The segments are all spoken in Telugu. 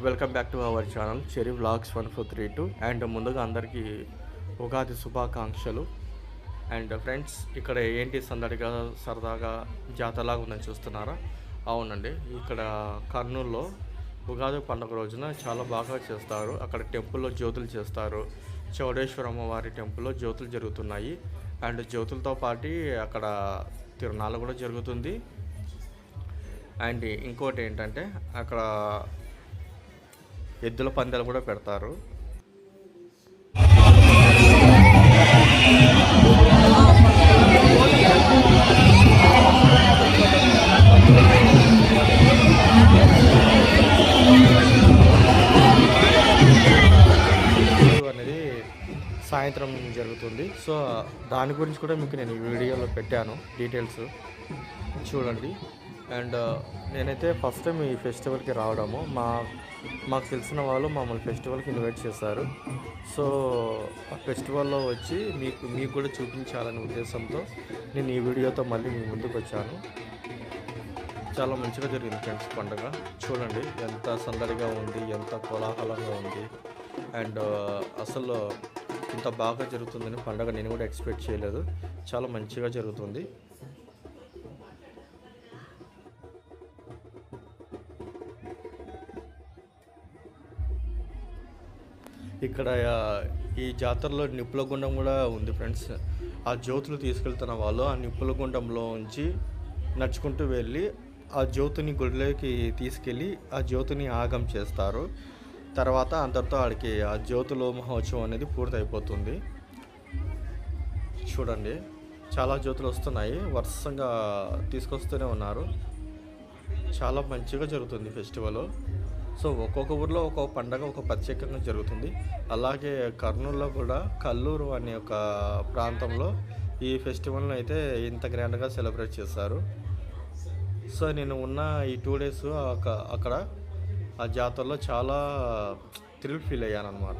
Welcome back to our channel cherry vlogs 1432. And ముందుగా అందరికీ ఉగాది శుభాకాంక్షలు. అండ్ ఫ్రెండ్స్, ఇక్కడ ఏంటి సందడిగా సరదాగా జాతరలాగా ఉందని చూస్తున్నారా? అవునండి, ఇక్కడ కర్నూలులో ఉగాది పండుగ రోజున చాలా బాగా చేస్తారు. అక్కడ టెంపుల్లో జ్యోతులు చేస్తారు. చౌడేశ్వరమ్మ వారి టెంపుల్లో జ్యోతులు జరుగుతున్నాయి. అండ్ జ్యోతులతో పాటు అక్కడ తిరునాళ్ళు కూడా జరుగుతుంది. అండ్ ఇంకోటి ఏంటంటే అక్కడ ఎద్దుల పందాలు కూడా పెడతారు. అనేది సాయంత్రం జరుగుతుంది. సో దాని గురించి కూడా మీకు నేను ఈ వీడియోలో పెట్టాను, డీటెయిల్స్ చూడండి. అండ్ నేనైతే ఫస్ట్ టైం ఈ ఫెస్టివల్కి రావడము, మాకు తెలిసిన వాళ్ళు మమ్మల్ని ఫెస్టివల్కి ఇన్వైట్ చేశారు. సో ఆ ఫెస్టివల్లో వచ్చి మీకు కూడా చూపించాలనే ఉద్దేశంతో నేను ఈ వీడియోతో మళ్ళీ మీ ముందుకు వచ్చాను. చాలా మంచిగా జరిగింది ఫ్రెండ్స్ పండుగ. చూడండి ఎంత సందడిగా ఉంది, ఎంత కోలాహలంగా ఉంది. అండ్ అసలు ఇంత బాగా జరుగుతుందని పండుగ నేను కూడా ఎక్స్పెక్ట్ చేయలేదు. చాలా మంచిగా జరుగుతుంది. ఇక్కడ ఈ జాతరలో నిప్పుల గుండం కూడా ఉంది ఫ్రెండ్స్. ఆ జ్యోతులు తీసుకెళ్తున్న వాళ్ళు ఆ నిప్పుల గుండంలో ఉంచి నడుచుకుంటూ వెళ్ళి ఆ జ్యోతిని గుడిలోకి తీసుకెళ్ళి ఆ జ్యోతిని ఆగం చేస్తారు. తర్వాత అందరితో ఆడికి ఆ జ్యోతుల మహోత్సవం అనేది పూర్తయిపోతుంది. చూడండి, చాలా జ్యోతులు వస్తున్నాయి, వరుసగా తీసుకొస్తూనే ఉన్నారు. చాలా మంచిగా జరుగుతుంది ఫెస్టివల్. సో ఒక్కొక్క ఊర్లో ఒక్కొక్క పండగ ఒక ప్రత్యేకంగా జరుగుతుంది. అలాగే కర్నూలులో కూడా కల్లూరు అనే ఒక ప్రాంతంలో ఈ ఫెస్టివల్ని అయితే ఇంత గ్రాండ్గా సెలబ్రేట్ చేస్తారు. సో నేను ఉన్న ఈ 2 days అక్కడ ఆ జాతరలో చాలా థ్రిల్ ఫీల్ అయ్యాను అనమాట.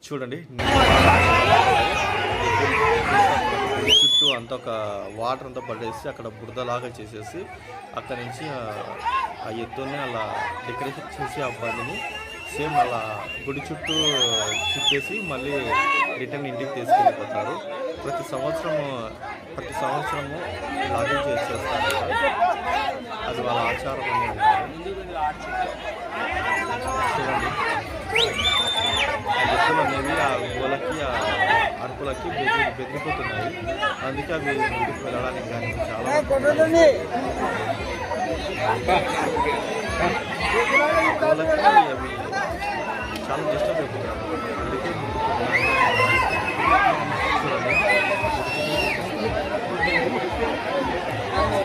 చూడండి, చుట్టూ అంతా ఒక వాటర్ అంతా పడేసి అక్కడ బురదలాగా చేసేసి అక్కడ నుంచి ఆ ఎద్దుని అలా డెకరేషన్ చేసి ఆ బండిని సేమ్ అలా గుడి చుట్టూ చుట్టేసి మళ్ళీ రిటర్న్ ఇంటికి తీసుకెళ్ళిపోతారు. ప్రతి సంవత్సరము ఇలాగే చేస్తారు. అది వాళ్ళ ఆచారం అనేది. చూడండి, ఎద్దులు అనేవి ఆ గోలకి ఆ అరుపులకి బెదిరిపోతున్నాయి. అందుకే అవి ముందుకు వెళ్ళడానికి కానీ చాలా గోలకి అవి